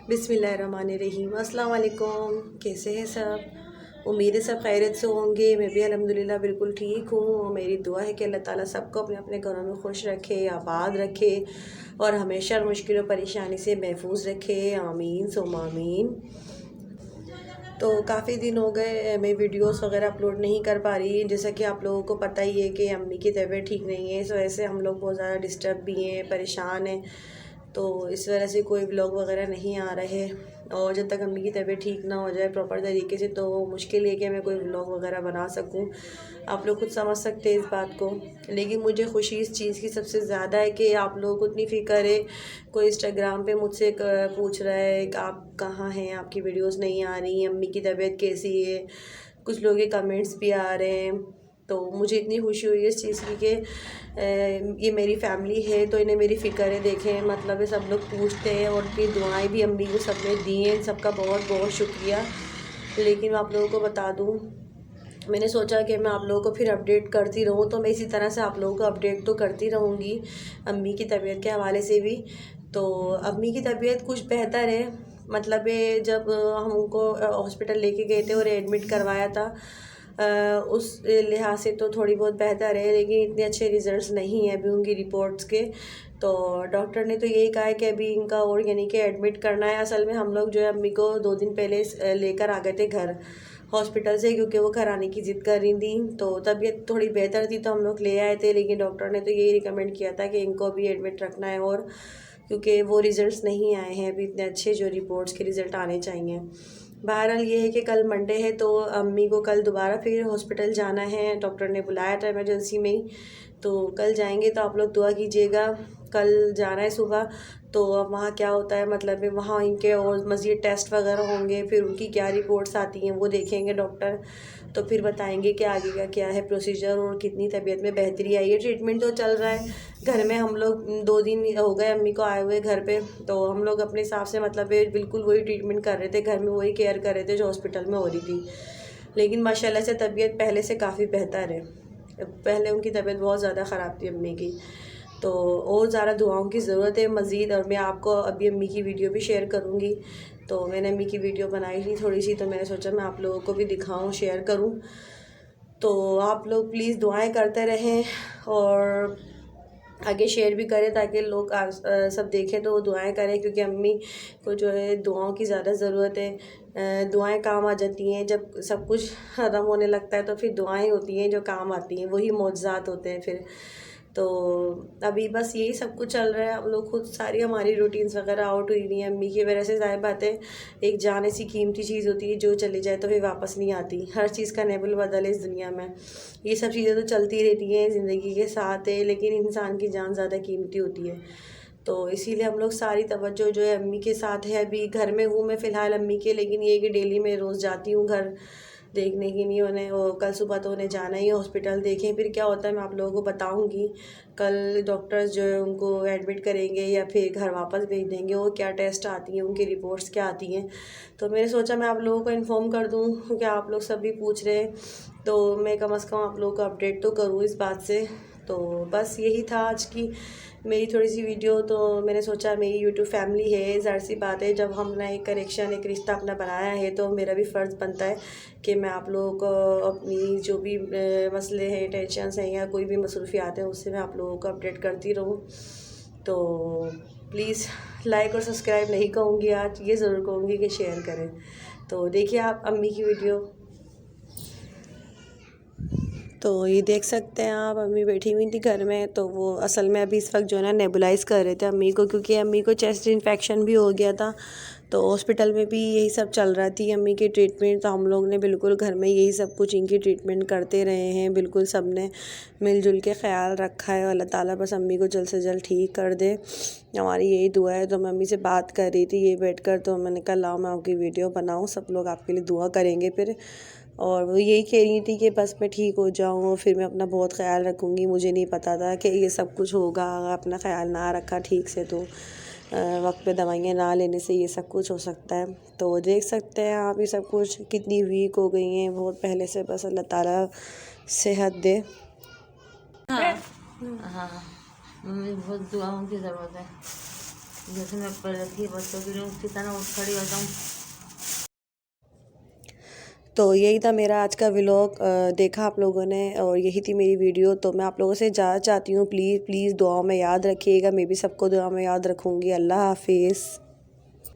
بسم اللہ الرحمن الرحیم۔ السلام علیکم، کیسے ہیں سب؟ امید ہے سب خیریت سے ہوں گے۔ میں بھی الحمدللہ بالکل ٹھیک ہوں، اور میری دعا ہے کہ اللہ تعالیٰ سب کو اپنے اپنے گھروں میں خوش رکھے، آباد رکھے، اور ہمیشہ مشکل و پریشانی سے محفوظ رکھے، آمین ثم آمین۔ تو کافی دن ہو گئے میں ویڈیوز وغیرہ اپلوڈ نہیں کر پا رہی، جیسا کہ آپ لوگوں کو پتہ ہی ہے کہ امی کی طبیعت ٹھیک نہیں ہے، اس وجہ سے ہم لوگ بہت زیادہ ڈسٹرب بھی ہیں، پریشان ہیں، تو اس وجہ سے کوئی ولاگ وغیرہ نہیں آ رہے، اور جب تک امی کی طبیعت ٹھیک نہ ہو جائے پراپر طریقے سے تو مشکل ہے کہ میں کوئی ولاگ وغیرہ بنا سکوں۔ آپ لوگ خود سمجھ سکتے ہیں اس بات کو، لیکن مجھے خوشی اس چیز کی سب سے زیادہ ہے کہ آپ لوگوں کو اتنی فکر ہے۔ کوئی انسٹاگرام پہ مجھ سے پوچھ رہا ہے کہ آپ کہاں ہیں، آپ کی ویڈیوز نہیں آ رہی ہیں، امی کی طبیعت کیسی ہے، کچھ لوگوں کے کمنٹس بھی آ رہے ہیں، تو مجھے اتنی خوشی ہوئی اس چیز کی کہ یہ میری فیملی ہے تو انہیں میری فکر ہے۔ دیکھیں مطلب سب لوگ پوچھتے ہیں، اور اپنی دعائیں بھی امی کو سب نے دی ہیں، سب کا بہت بہت شکریہ۔ لیکن میں آپ لوگوں کو بتا دوں، میں نے سوچا کہ میں آپ لوگوں کو پھر اپڈیٹ کرتی رہوں، تو میں اسی طرح سے آپ لوگوں کو اپڈیٹ تو کرتی رہوں گی امی کی طبیعت کے حوالے سے بھی۔ تو امی کی طبیعت کچھ بہتر ہے، مطلب جب ہم ان کو ہاسپٹل لے کے گئے تھے اور ایڈمٹ کروایا تھا، اس لحاظ سے تو تھوڑی بہت بہتر ہے، لیکن اتنے اچھے ریزلٹس نہیں ہیں ابھی ان کی رپورٹس کے۔ تو ڈاکٹر نے تو یہی کہا ہے کہ ابھی ان کا اور یعنی کہ ایڈمٹ کرنا ہے۔ اصل میں ہم لوگ جو ہے امی کو 2 دن پہلے لے کر آ گئے تھے گھر ہاسپٹل سے، کیونکہ وہ گھر آنے کی ضد کر رہی تھیں، تو طبیعت تھوڑی بہتر تھی تو ہم لوگ لے آئے تھے، لیکن ڈاکٹر نے تو یہی ریکمینڈ کیا تھا کہ ان کو بھی ایڈمٹ رکھنا ہے، اور کیونکہ وہ ریزلٹس نہیں آئے ہیں ابھی اتنے اچھے جو رپورٹس کے ریزلٹ آنے چاہیے۔ بہرحال یہ ہے کہ کل منڈے ہے تو امی کو کل دوبارہ پھر ہاسپٹل جانا ہے، ڈاکٹر نے بلایا تھا ایمرجنسی میں ہی، تو کل جائیں گے۔ تو آپ لوگ دعا کیجیے گا، کل جانا ہے صبح، تو اب وہاں کیا ہوتا ہے، مطلب وہاں ان کے اور مزید ٹیسٹ وغیرہ ہوں گے، پھر ان کی کیا رپورٹس آتی ہیں وہ دیکھیں گے ڈاکٹر، تو پھر بتائیں گے کہ آگے کا کیا ہے پروسیجر اور کتنی طبیعت میں بہتری آئی ہے۔ ٹریٹمنٹ تو چل رہا ہے گھر میں، ہم لوگ 2 دن ہو گئے امی کو آئے ہوئے گھر پہ، تو ہم لوگ اپنے حساب سے مطلب بالکل وہی ٹریٹمنٹ کر رہے تھے گھر میں، وہی کیئر کر رہے تھے جو ہاسپٹل میں ہو رہی تھی، لیکن ماشاءاللہ سے طبیعت پہلے سے کافی بہتر ہے۔ پہلے ان کی طبیعت بہت زیادہ خراب تھی امی کی، تو اور زیادہ دعاؤں کی ضرورت ہے مزید، اور میں آپ کو ابھی امی کی ویڈیو بھی شیئر کروں گی۔ تو میں نے امی کی ویڈیو بنائی تھی تھوڑی سی، تو میں نے سوچا میں آپ لوگوں کو بھی دکھاؤں، شیئر کروں، تو آپ لوگ پلیز دعائیں کرتے رہیں اور آگے شیئر بھی کریں تاکہ لوگ سب دیکھیں تو وہ دعائیں کریں، کیونکہ امی کو جو ہے دعاؤں کی زیادہ ضرورت ہے۔ دعائیں کام آ جاتی ہیں، جب سب کچھ ختم ہونے لگتا ہے تو پھر دعائیں ہوتی ہیں جو کام آتی ہیں، وہی معجزات ہوتے ہیں پھر۔ تو ابھی بس یہی سب کچھ چل رہا ہے، ہم لوگ خود ساری ہماری روٹینز وغیرہ آؤٹ ہوئی ہوئی ہیں امی کی وجہ سے، ظاہر بات ہے ایک جان ایسی قیمتی چیز ہوتی ہے جو چلی جائے تو پھر واپس نہیں آتی، ہر چیز کا نیب البدل ہے اس دنیا میں، یہ سب چیزیں تو چلتی رہتی ہیں زندگی کے ساتھ ہے، لیکن انسان کی جان زیادہ قیمتی ہوتی ہے، تو اسی لیے ہم لوگ ساری توجہ جو ہے امی کے ساتھ ہے۔ ابھی گھر میں ہوں میں فی الحال امی کے، لیکن یہ کہ ڈیلی میں روز جاتی ہوں گھر دیکھنے کی، نہیں انہیں، اور کل صبح تو انہیں جانا ہی ہے ہاسپٹل، دیکھیں پھر کیا ہوتا ہے، میں آپ لوگوں کو بتاؤں گی۔ کل ڈاکٹرز جو ہے ان کو ایڈمٹ کریں گے یا پھر گھر واپس بھیج دیں گے، وہ کیا ٹیسٹ آتی ہیں، ان کی رپورٹس کیا آتی ہیں، تو میں نے سوچا میں آپ لوگوں کو انفارم کر دوں، کیونکہ آپ لوگ سب بھی پوچھ رہے ہیں، تو میں کم از کم آپ لوگوں کو اپڈیٹ تو کروں اس بات سے۔ تو بس یہی تھا آج کی میری تھوڑی سی ویڈیو، تو میں نے سوچا میری یوٹیوب فیملی ہے، ظاہر سی بات ہے جب ہم نے ایک کنیکشن، ایک رشتہ اپنا بنایا ہے تو میرا بھی فرض بنتا ہے کہ میں آپ لوگوں کو اپنی جو بھی مسئلے ہیں، ٹینشنس ہیں، یا کوئی بھی مصروفیات ہیں، اس سے میں آپ لوگوں کو اپڈیٹ کرتی رہوں۔ تو پلیز لائک اور سبسکرائب نہیں کہوں گی آج، یہ ضرور کہوں گی کہ شیئر کریں۔ تو دیکھیے آپ امی کی ویڈیو، تو یہ دیکھ سکتے ہیں آپ، امی بیٹھی ہوئی تھی گھر میں، تو وہ اصل میں ابھی اس وقت جو ہے نا نیبولائز کر رہے تھے امی کو، کیونکہ امی کو چیسٹ انفیکشن بھی ہو گیا تھا، تو ہاسپٹل میں بھی یہی سب چل رہا تھی امی کی ٹریٹمنٹ، تو ہم لوگ نے بالکل گھر میں یہی سب کچھ ان کی ٹریٹمنٹ کرتے رہے ہیں، بالکل سب نے مل جل کے خیال رکھا ہے، اللہ تعالیٰ بس امی کو جلد سے جلد ٹھیک کر دے، ہماری یہی دعا ہے۔ تو میں امی سے بات کر رہی تھی یہ بیٹھ کر، تو میں نے کہا لاؤ میں آپ کی ویڈیو بناؤں، سب لوگ آپ کے لیے دعا کریں گے پھر، اور وہ یہی کہہ رہی تھی کہ بس میں ٹھیک ہو جاؤں اور پھر میں اپنا بہت خیال رکھوں گی، مجھے نہیں پتا تھا کہ یہ سب کچھ ہوگا، اپنا خیال نہ رکھا ٹھیک سے تو وقت پہ دوائیاں نہ لینے سے یہ سب کچھ ہو سکتا ہے۔ تو دیکھ سکتے ہیں آپ یہ سب کچھ کتنی ویک ہو گئی ہیں بہت پہلے سے، بس اللہ تعالیٰ صحت دے۔ ہاں ہاں، بہت دعاؤں کی ضرورت ہے۔ جیسے میں پڑھ رکھی بچوں کے لیے اسی طرح اٹھ کھڑی ہو جاؤں. تو یہی تھا میرا آج کا ولاگ. دیکھا آپ لوگوں نے اور یہی تھی میری ویڈیو. تو میں آپ لوگوں سے اجازت چاہتی ہوں. پلیز پلیز دعاؤں میں یاد رکھیے گا. میں بھی سب کو دعاؤں میں یاد رکھوں گی. اللہ حافظ.